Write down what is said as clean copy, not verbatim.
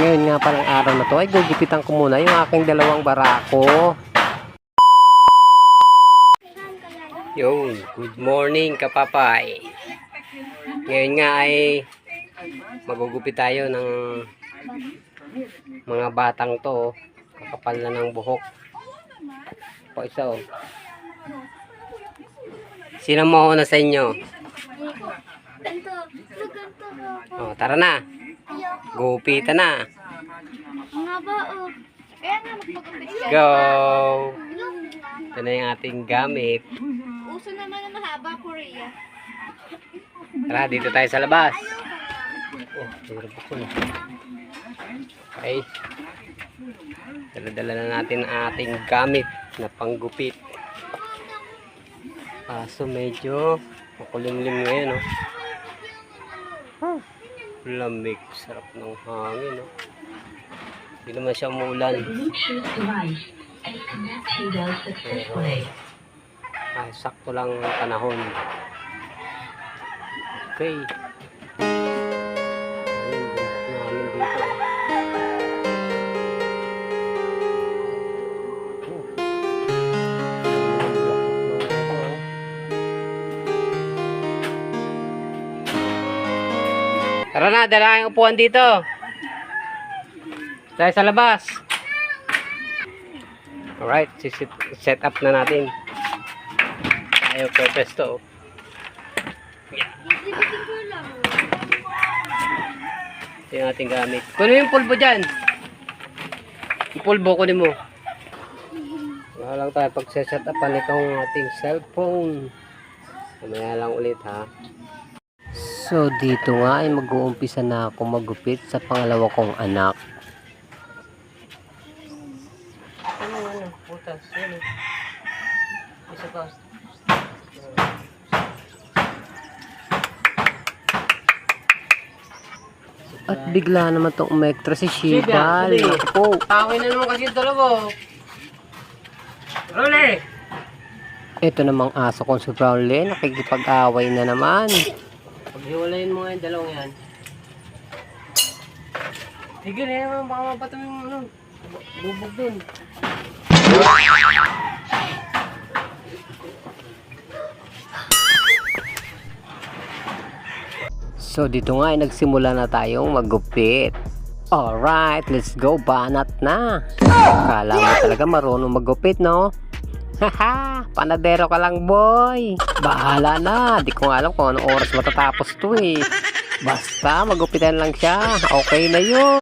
Ngayon nga palang araw na to ay gugupitan ko muna yung aking dalawang barako. Yo, good morning kapapay. Ngayon nga ay magugupit tayo ng mga batang to. Kakapal na ng buhok. O isa o. Sino mauna sa inyo? O, tara na. Gupitan na. Go! Ito na yung ating gamit. Uso naman ang mahaba, Korea. Tara, dito tayo sa labas. Oh, okay. Dala-dala na natin ang ating gamit na panggupit. Kaso medyo makulimlim ngayon, oh. Lamig, sarap ng hangin, oh. Hindi naman siya umulan. Ay, sakto lang ang panahon. Okay. Ayun, namin dito. Tara na, dala kayong upuan dito. Tayo sa labas. Alright, set up na natin. Tayo purpose to. Yeah. Ito yung ating gamit. Kunin yung pulbo dyan. Yung pulbo, kunin mo. Wala lang tayo pag-set upan itong ating cellphone. Mamaya lang ulit, ha. So dito nga ay mag-uumpisa na ako magupit sa pangalawa kong anak. Ano, putas, ano. Isa pa. At bigla naman itong umektra si Shibal. Ako. Tawin na naman kasi yung dalawa. Role! Ito namang aso kong si Brownlee, nakikipag-away na naman. Paghiwalayin mo nga yung dalawang yan. Sige na naman, baka mapato yung ano, bubog dun. So dito nga ay nagsimula na tayong maggupit. Alright, let's go, banat na. Kala mo talaga marunong maggupit, no? Haha, panadero ka lang, boy. Bahala na, di ko alam kung anong oras matatapos to eh. Basta magupitan lang siya, okay na yun.